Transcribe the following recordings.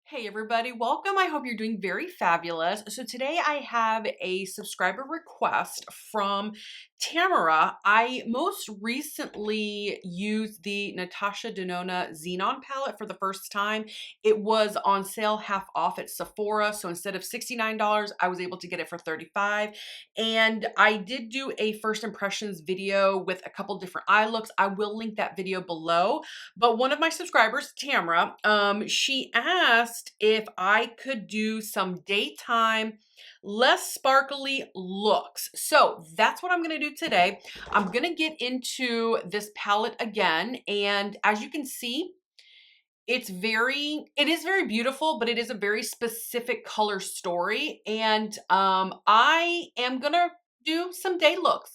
Hey everybody, welcome. I hope you're doing very fabulous. So today I have a subscriber request from Tamara. I most recently used the Natasha Denona Xenon palette for the first time. It was on sale half off at Sephora. So instead of $69, I was able to get it for $35. And I did do a first impressions video with a couple different eye looks. I will link that video below. But one of my subscribers, Tamara, she asked if I could do some daytime, less sparkly looks. So that's what I'm gonna do today. I'm gonna get into this palette again. And as you can see, it is very beautiful, but it is a very specific color story. And I am gonna do some day looks.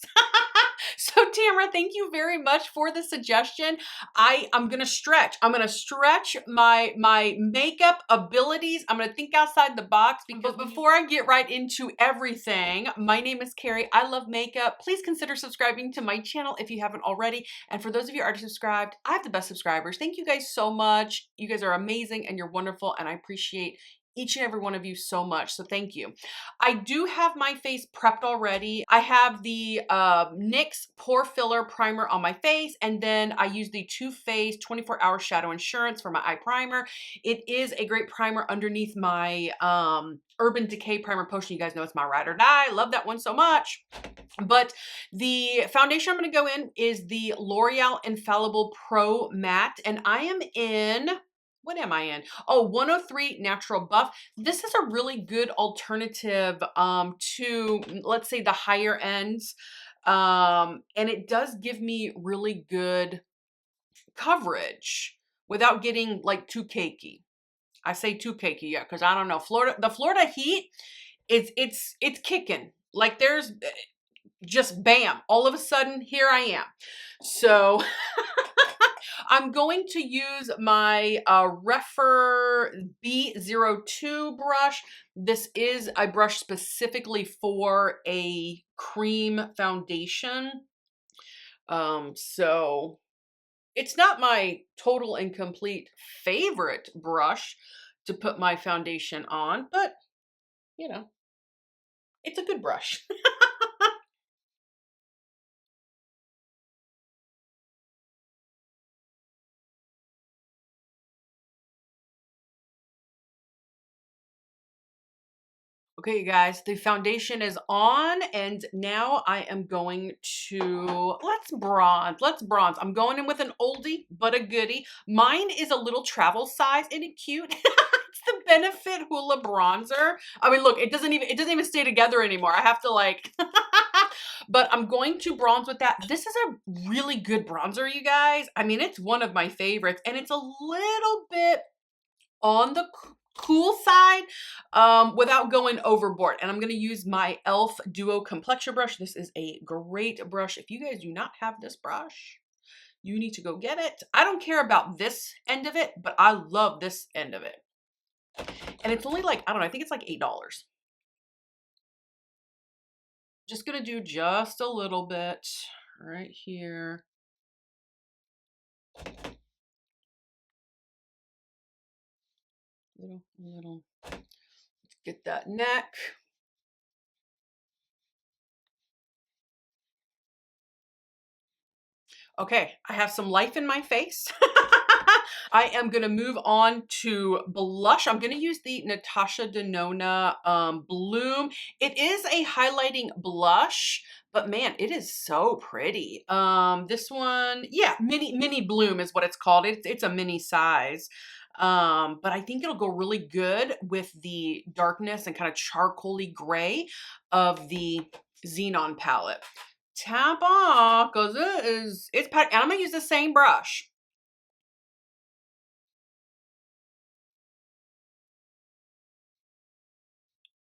So Tamara, thank you very much for the suggestion. I'm gonna stretch. I'm gonna stretch my makeup abilities. I'm gonna think outside the box because before I get right into everything, my name is Carrie. I love makeup. Please consider subscribing to my channel if you haven't already. And for those of you already subscribed, I have the best subscribers. Thank you guys so much. You guys are amazing and you're wonderful, and I appreciate each and every one of you so much. So thank you. I do have my face prepped already. I have the NYX Pore Filler Primer on my face, and then I use the Too Faced 24-Hour Shadow Insurance for my eye primer. It is a great primer underneath my Urban Decay Primer Potion. You guys know it's my ride or die. I love that one so much. But the foundation I'm going to go in is the L'Oreal Infallible Pro Matte, and I am in... What am I in? Oh, 103 Natural Buff. This is a really good alternative to, let's say, the higher ends. And it does give me really good coverage without getting like too cakey. I say too cakey, yeah, because I don't know. The Florida heat, it's kicking. Like there's just bam, all of a sudden here I am. So I'm going to use my Refer B02 brush. This is a brush specifically for a cream foundation. So it's not my total and complete favorite brush to put my foundation on, but you know, it's a good brush. Okay, you guys, the foundation is on, and now I am going to, let's bronze. I'm going in with an oldie, but a goodie. Mine is a little travel size. Isn't it cute? It's the Benefit Hoola bronzer. I mean, look, it doesn't even stay together anymore. I have to like, but I'm going to bronze with that. This is a really good bronzer, you guys. I mean, it's one of my favorites, and it's a little bit on the cool side without going overboard. And I'm going to use my e.l.f. Duo Complexion brush. This is a great brush. If you guys do not have this brush, you need to go get it. I don't care about this end of it, but I love this end of it. And it's only like, I don't know, I think it's like $8. Just going to do just a little bit right here. Little. Let's get that neck. Okay, I have some life in my face. I am going to move on to blush. I'm going to use the Natasha Denona Bloom. It is a highlighting blush, but man, it is so pretty. This one, yeah, mini Bloom is what it's called. It's a mini size. But I think it'll go really good with the darkness and kind of charcoaly gray of the Xenon palette. Tap off because it's packed, and I'm gonna use the same brush.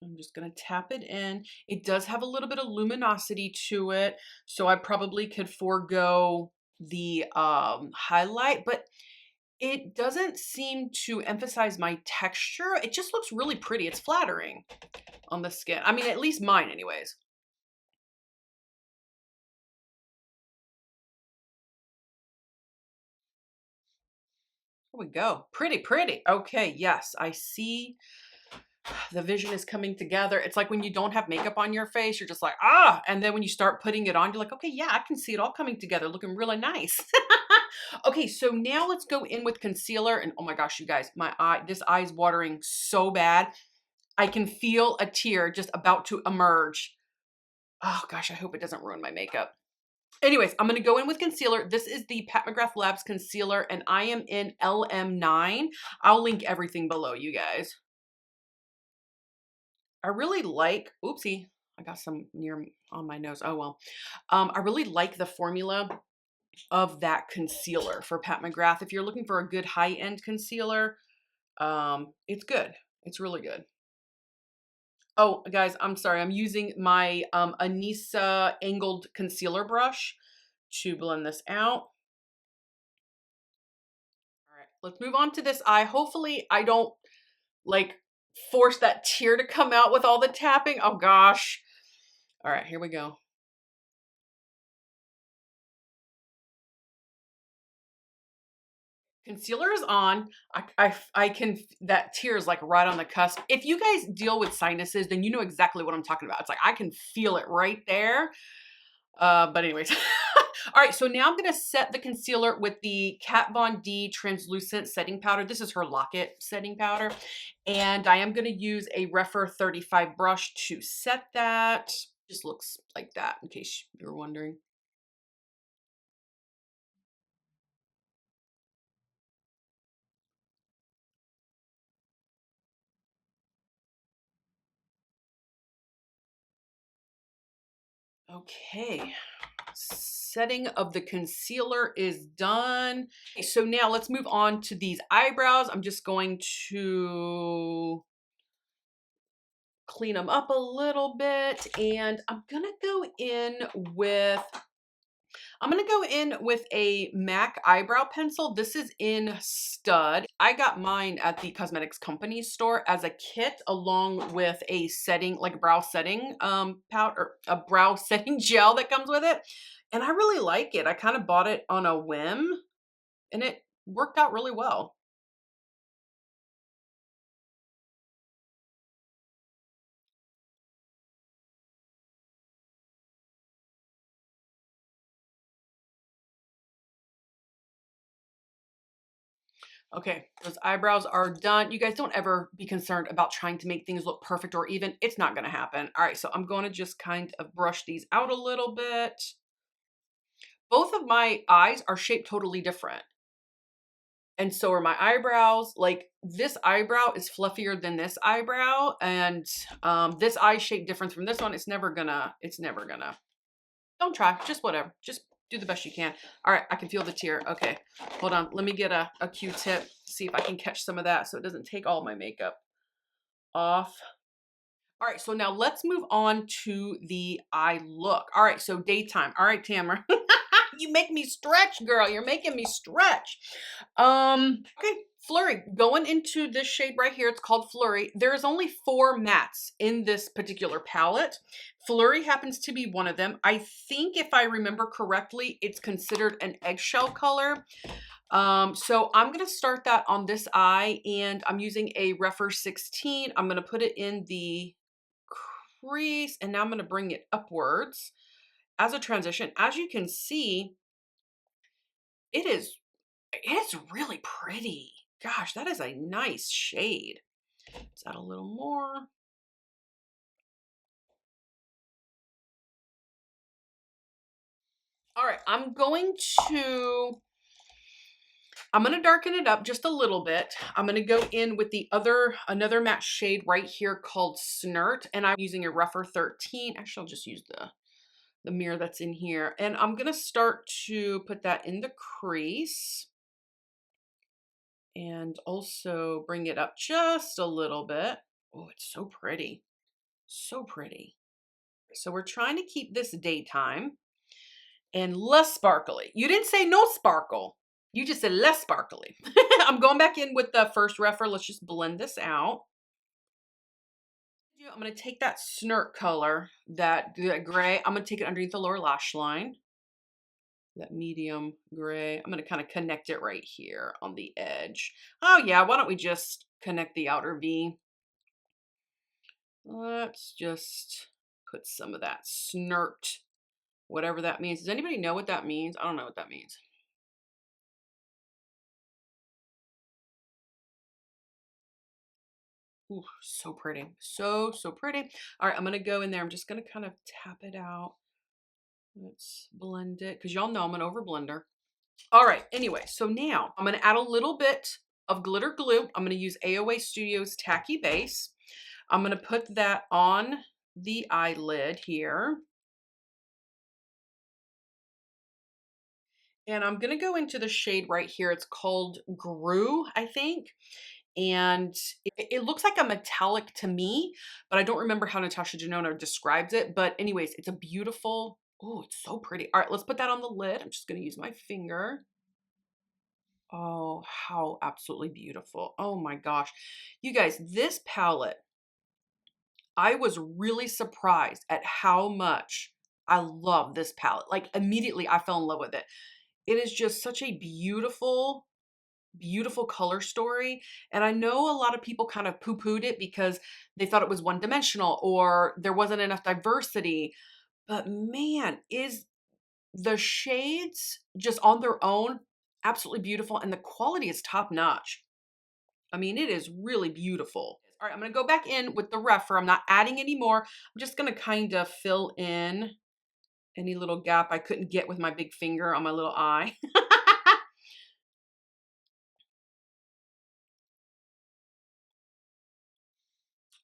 I'm just gonna tap it in. It does have a little bit of luminosity to it, so I probably could forego the highlight, but it doesn't seem to emphasize my texture. It just looks really pretty. It's flattering on the skin. I mean, at least mine anyways. we go. Pretty, pretty. Okay, yes, I see the vision is coming together. It's like when you don't have makeup on your face, you're just like, ah. And then when you start putting it on, you're like, okay, yeah, I can see it all coming together, looking really nice. Okay, so now let's go in with concealer. And oh my gosh, you guys, this eye is watering so bad. I can feel a tear just about to emerge. Oh gosh, I hope it doesn't ruin my makeup. Anyways, I'm going to go in with concealer. This is the Pat McGrath Labs concealer, and I am in LM9. I'll link everything below, you guys. I really like, oopsie, I got some near on my nose. Oh, well. I really like the formula of that concealer for Pat McGrath. If you're looking for a good high-end concealer, it's good. It's really good. Oh, guys, I'm sorry. I'm using my Anissa angled concealer brush to blend this out. All right, let's move on to this eye. Hopefully I don't like force that tear to come out with all the tapping. Oh gosh. All right, here we go. Concealer is on. I can, that tear is like right on the cusp. If you guys deal with sinuses, then you know exactly what I'm talking about. It's like I can feel it right there. But anyways. All right, so now I'm gonna set the concealer with the Kat Von D translucent setting powder. This is her Lock-It setting powder. And I am gonna use a Rephr 35 brush to set that. Just looks like that, in case you're wondering. Okay, setting of the concealer is done. Okay, so now let's move on to these eyebrows. I'm just going to clean them up a little bit, and I'm gonna go in with a MAC eyebrow pencil. This is in Stud. I got mine at the Cosmetics Company store as a kit, along with a setting, like brow setting powder, a brow setting gel that comes with it. And I really like it. I kind of bought it on a whim and it worked out really well. Okay, those eyebrows are done. You guys don't ever be concerned about trying to make things look perfect or even. It's not going to happen. All right, so I'm going to just kind of brush these out a little bit. Both of my eyes are shaped totally different. And so are my eyebrows. Like this eyebrow is fluffier than this eyebrow. And this eye shape difference from this one, it's never gonna, don't try, just whatever. Just do the best you can. All right, I can feel the tear. Okay, hold on. Let me get a Q-tip, see if I can catch some of that so it doesn't take all my makeup off. All right, so now let's move on to the eye look. All right, so daytime. All right, Tamara. You make me stretch, girl. You're making me stretch. Okay, Flurry. Going into this shade right here, it's called Flurry. There's only 4 mattes in this particular palette. Flurry happens to be one of them. I think if I remember correctly, it's considered an eggshell color. So I'm going to start that on this eye, and I'm using a Rephr 16. I'm going to put it in the crease, and now I'm going to bring it upwards as a transition. As you can see, it's really pretty. Gosh, that is a nice shade. Let's add a little more. All right, I'm going to darken it up just a little bit. I'm going to go in with another matte shade right here called Snert, and I'm using a Rephr 13. Actually, I'll just use the mirror that's in here. And I'm going to start to put that in the crease and also bring it up just a little bit. Oh, it's so pretty. So pretty. So we're trying to keep this daytime and less sparkly. You didn't say no sparkle. You just said less sparkly. I'm going back in with the first Rephr. Let's just blend this out. I'm going to take that Snert color, that gray. I'm going to take it underneath the lower lash line. that medium gray. I'm going to kind of connect it right here on the edge. Oh yeah, why don't we just connect the outer V? Let's just put some of that snert, whatever that means. Does anybody know what that means? I don't know what that means. Ooh, so pretty. So, so pretty. All right, I'm going to go in there. I'm just going to kind of tap it out. Let's blend it because y'all know I'm an over blender. All right, anyway, so now I'm going to add a little bit of glitter glue. I'm going to use AOA Studios Tacky Base. I'm going to put that on the eyelid here. And I'm going to go into the shade right here. It's called Gru, I think. And it looks like a metallic to me, but I don't remember how Natasha Denona describes it. But anyways, it's a beautiful, oh, it's so pretty. All right, let's put that on the lid. I'm just going to use my finger. Oh, how absolutely beautiful. Oh my gosh. You guys, this palette, I was really surprised at how much I love this palette. Like immediately I fell in love with it. It is just such a beautiful, beautiful color story. And I know a lot of people kind of poo-pooed it because they thought it was one-dimensional or there wasn't enough diversity. But man, is the shades just on their own absolutely beautiful, and the quality is top notch. I mean, it is really beautiful. All right, I'm going to go back in with the rougher. I'm not adding any more. I'm just going to kind of fill in any little gap I couldn't get with my big finger on my little eye.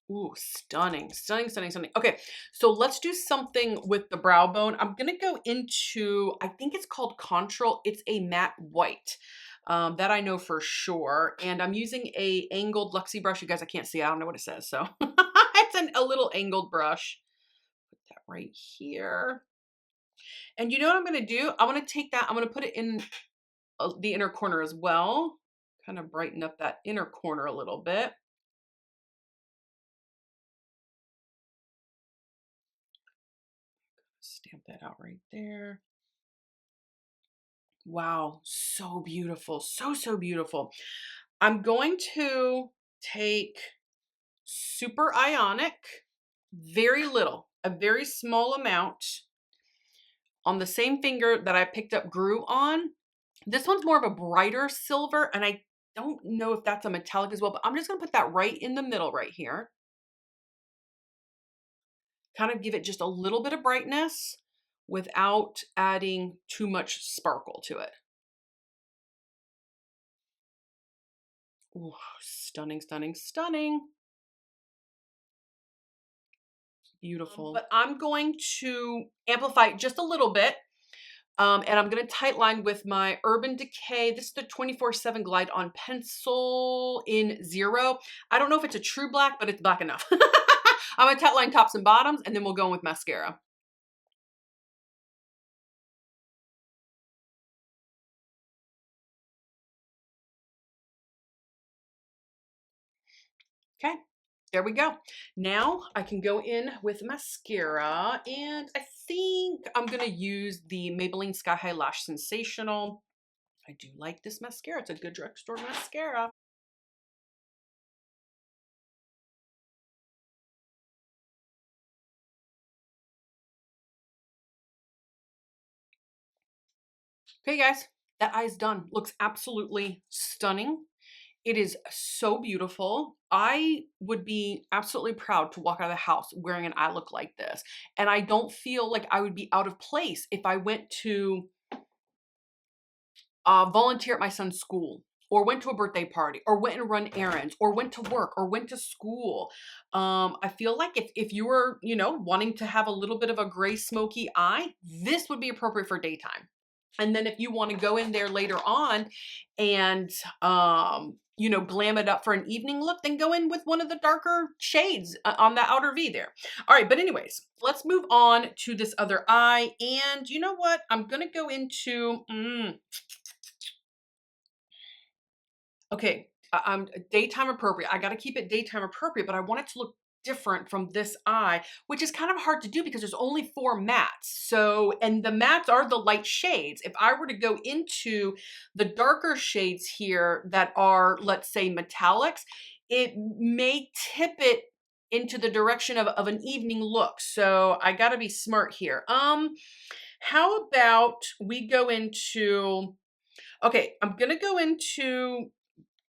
Ooh, stunning, stunning, stunning, stunning. Okay, so let's do something with the brow bone. I'm gonna go into, I think it's called Control. It's a matte white. That I know for sure. And I'm using a angled Luxie brush. You guys, I can't see, I don't know what it says. So it's a little angled brush. Put that right here. And you know what I'm gonna do? I'm gonna take that, I'm gonna put it in the inner corner as well. Kind of brighten up that inner corner a little bit. Stamp that out right there. Wow, so beautiful. So, so beautiful. I'm going to take Super Ionic, very little, a very small amount on the same finger that I picked up Gru on. This one's more of a brighter silver, and I don't know if that's a metallic as well, but I'm just going to put that right in the middle right here. Kind of give it just a little bit of brightness without adding too much sparkle to it. Ooh, stunning, stunning, stunning. Beautiful. But I'm going to amplify it just a little bit. And I'm going to tight line with my Urban Decay. This is the 24/7 Glide on Pencil in 0. I don't know if it's a true black, but it's black enough. I'm going to tight line tops and bottoms, and then we'll go in with mascara. Okay, there we go. Now I can go in with mascara, and I think I'm going to use the Maybelline Sky High Lash Sensational. I do like this mascara. It's a good drugstore mascara. Okay, guys, that eye's done. Looks absolutely stunning. It is so beautiful. I would be absolutely proud to walk out of the house wearing an eye look like this. And I don't feel like I would be out of place if I went to volunteer at my son's school, or went to a birthday party, or went and run errands, or went to work, or went to school. I feel like if you were, you know, wanting to have a little bit of a gray smoky eye, this would be appropriate for daytime. And then if you want to go in there later on and, you know, glam it up for an evening look, then go in with one of the darker shades on the outer V there. All right, but anyways, let's move on to this other eye. And you know what? I'm going to go into, okay, I'm daytime appropriate. I got to keep it daytime appropriate, but I want it to look different from this eye, which is kind of hard to do because there's only 4 mattes. So, and the mattes are the light shades. If I were to go into the darker shades here that are, let's say, metallics, it may tip it into the direction of an evening look. So I got to be smart here. How about we go into, okay, I'm going to go into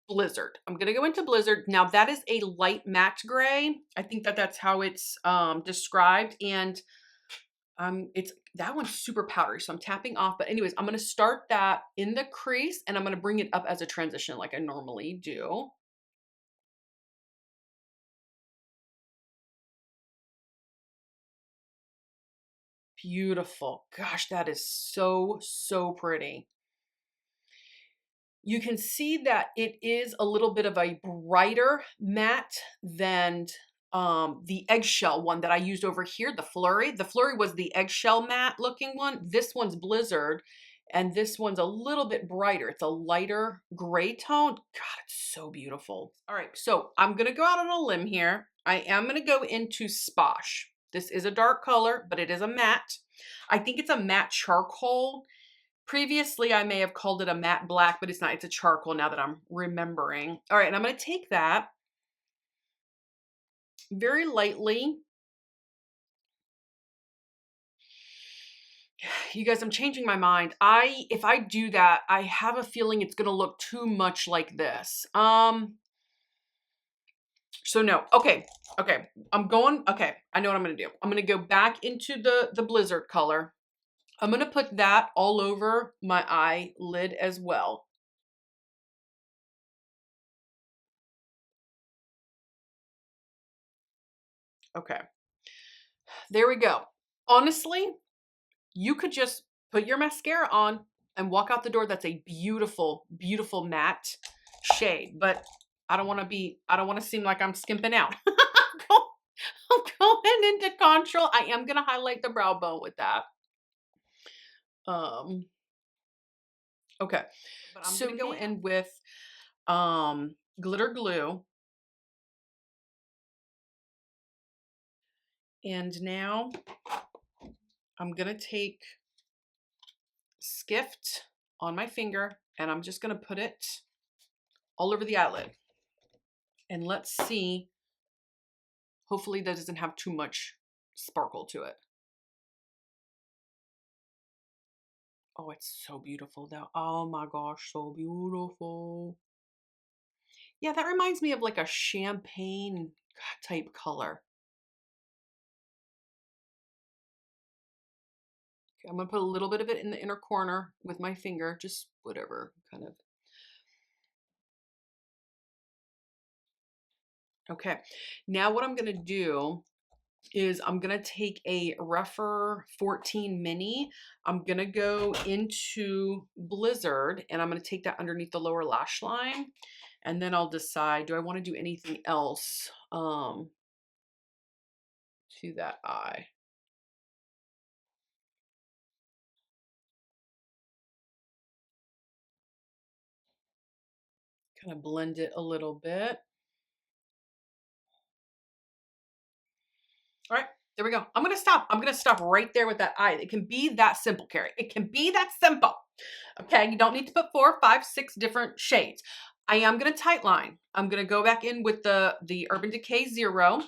Blizzard. I'm going to go into Blizzard. Now that is a light matte gray. I think that that's how it's described. And it's, that one's super powdery. So I'm tapping off, but anyways, I'm going to start that in the crease and I'm going to bring it up as a transition like I normally do. Beautiful. Gosh, that is so, so pretty. You can see that it is a little bit of a brighter matte than the eggshell one that I used over here, the Flurry. The Flurry was the eggshell matte looking one. This one's Blizzard, and this one's a little bit brighter. It's a lighter gray tone. God, it's so beautiful. All right, so I'm gonna go out on a limb here. I am gonna go into Sposh. This is a dark color, but it is a matte. I think it's a matte charcoal. Previously, I may have called it a matte black, but it's not. It's a charcoal now that I'm remembering. All right, and I'm going to take that very lightly. You guys, I'm changing my mind. If I do that, I have a feeling it's going to look too much like this. So no. Okay. Okay. Okay. I know what I'm going to do. I'm going to go back into the Blizzard color. I'm going to put that all over my eyelid as well. Okay. There we go. Honestly, you could just put your mascara on and walk out the door. That's a beautiful, beautiful matte shade. But I don't want to seem like I'm skimping out. I'm going into contour. I am going to highlight the brow bone with that. Okay. But I'm going to go in with glitter glue. And now I'm going to take Skift on my finger and I'm just going to put it all over the eyelid. And let's see. Hopefully that doesn't have too much sparkle to it. Oh, it's so beautiful though. Oh my gosh, so beautiful. Yeah, that reminds me of like a champagne type color. Okay, I'm gonna put a little bit of it in the inner corner with my finger, just whatever kind of. Okay, now what I'm gonna do is I'm gonna take a Rougher 14 mini. I'm gonna go into Blizzard and I'm gonna take that underneath the lower lash line. And then I'll decide, do I wanna do anything else to that eye? Kind of blend it a little bit. All right, there we go. I'm gonna stop. I'm gonna stop right there with that eye. It can be that simple, Carrie. It can be that simple. Okay, you don't need to put 4, 5, 6 different shades. I am gonna tight line. I'm gonna go back in with the Urban Decay Zero.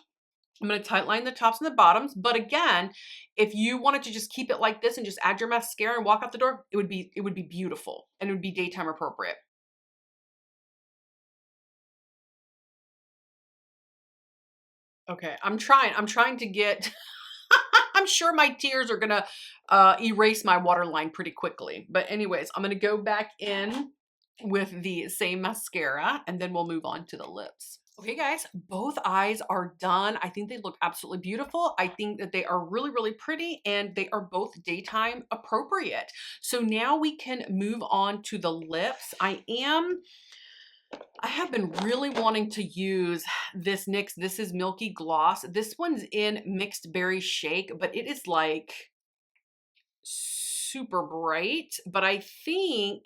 I'm gonna tight line the tops and the bottoms. But again, if you wanted to just keep it like this and just add your mascara and walk out the door, it would be beautiful and it would be daytime appropriate. Okay, I'm trying to get, I'm sure my tears are gonna erase my waterline pretty quickly. But anyways, I'm gonna go back in with the same mascara and then we'll move on to the lips. Okay guys, both eyes are done. I think they look absolutely beautiful. I think that they are really, really pretty and they are both daytime appropriate. So now we can move on to the lips. I have been really wanting to use this NYX This Is Milky Gloss. This one's in Mixed Berry Shake, but it is like super bright. But I think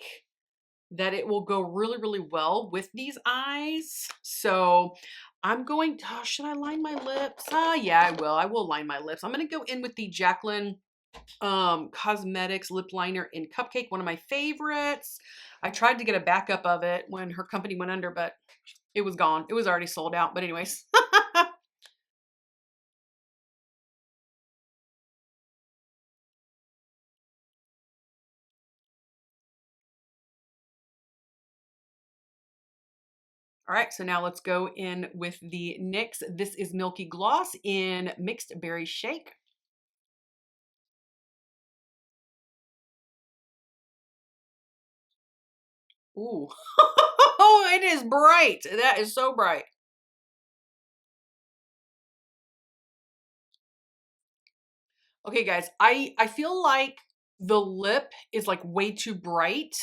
that it will go really, really well with these eyes. So I'm going to, should I line my lips? Yeah, I will. I will line my lips. I'm going to go in with the Jacqueline Cosmetics lip liner in Cupcake, one of my favorites. I tried to get a backup of it when her company went under, but it was gone. It was already sold out. But anyways. All right, so now let's go in with the NYX. This is Milky Gloss in Mixed Berry Shake. Ooh. Oh, it is bright. That is so bright. Okay, guys, I feel like the lip is like way too bright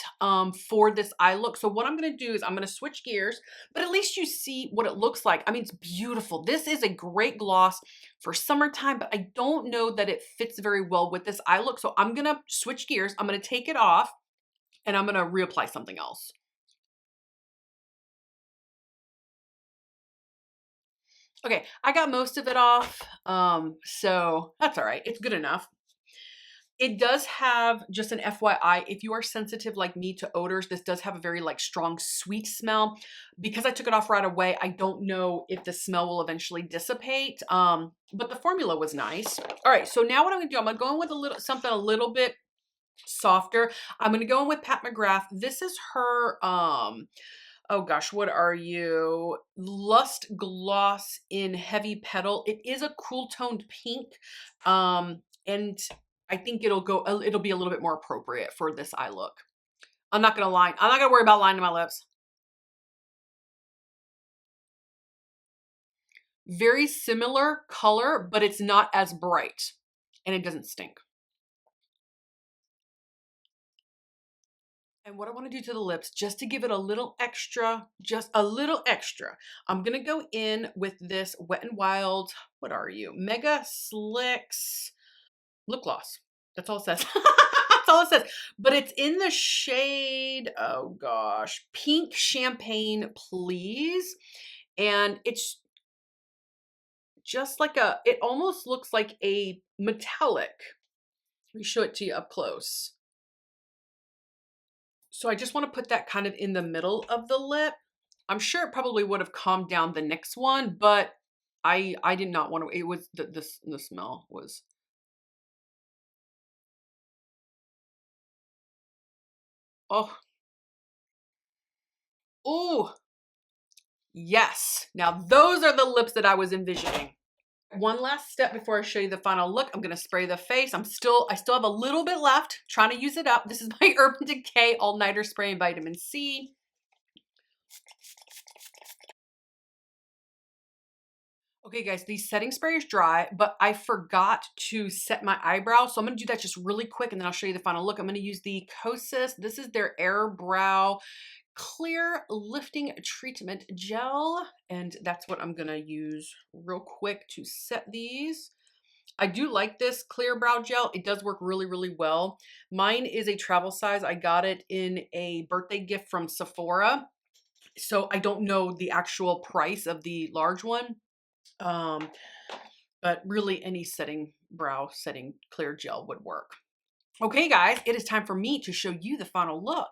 for this eye look. So what I'm gonna do is I'm gonna switch gears, but at least you see what it looks like. I mean, it's beautiful. This is a great gloss for summertime, but I don't know that it fits very well with this eye look. So I'm gonna switch gears. I'm gonna take it off and I'm gonna reapply something else. Okay, I got most of it off, so that's all right. It's good enough. It does have, just an FYI, if you are sensitive like me to odors, this does have a very like strong sweet smell. Because I took it off right away, I don't know if the smell will eventually dissipate, but the formula was nice. All right, so now what I'm gonna do, I'm gonna go in with something a little bit softer. I'm gonna go in with Pat McGrath. This is her, oh gosh, what are you? Lust Gloss in Heavy Petal. It is a cool toned pink. And I think it'll be a little bit more appropriate for this eye look. I'm not gonna lie. I'm not gonna worry about lining my lips. Very similar color, but it's not as bright and it doesn't stink. And what I want to do to the lips, just to give it a little extra, just a little extra, I'm going to go in with this Wet n Wild, what are you? Mega Slicks lip gloss. That's all it says. That's all it says. But it's in the shade, oh gosh, Pink Champagne Please. And it's just like it almost looks like a metallic. Let me show it to you up close. So I just want to put that kind of in the middle of the lip. I'm sure it probably would have calmed down the next one, but I did not want to. It was the smell was. Oh, oh, yes. Now those are the lips that I was envisioning. One last step before I show you the final look. I'm going to spray the face. I still have a little bit left, trying to use it up. This is my Urban Decay All Nighter Spray and Vitamin C. Okay guys, the setting spray is dry, but I forgot to set my eyebrow. So I'm gonna do that just really quick and then I'll show you the final look. I'm gonna use the Kosas. This is their Air Brow Clear Lifting Treatment Gel. And that's what I'm gonna use real quick to set these. I do like this clear brow gel. It does work really, really well. Mine is a travel size. I got it in a birthday gift from Sephora. So I don't know the actual price of the large one. Um, but really any brow setting clear gel would work. Okay, guys, it is time for me to show you the final look.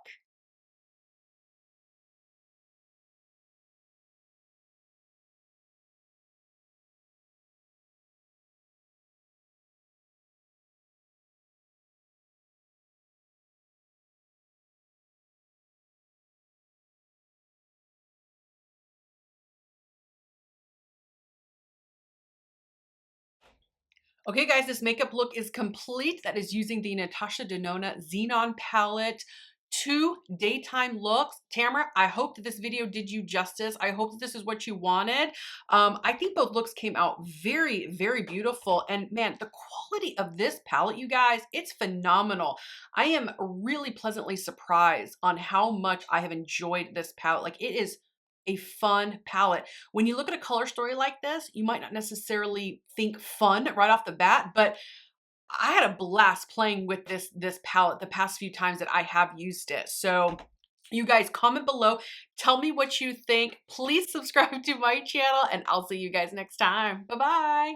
Okay, guys, this makeup look is complete. That is using the Natasha Denona Xenon palette. 2 daytime looks. Tamara, I hope that this video did you justice. I hope that this is what you wanted. I think both looks came out very, very beautiful. And man, the quality of this palette, you guys, it's phenomenal. I am really pleasantly surprised on how much I have enjoyed this palette. Like, it is a fun palette. When you look at a color story like this, you might not necessarily think fun right off the bat, but I had a blast playing with this palette the past few times that I have used it. So You guys comment below. Tell me what you think. Please subscribe to my channel, and I'll see you guys next time. Bye-bye.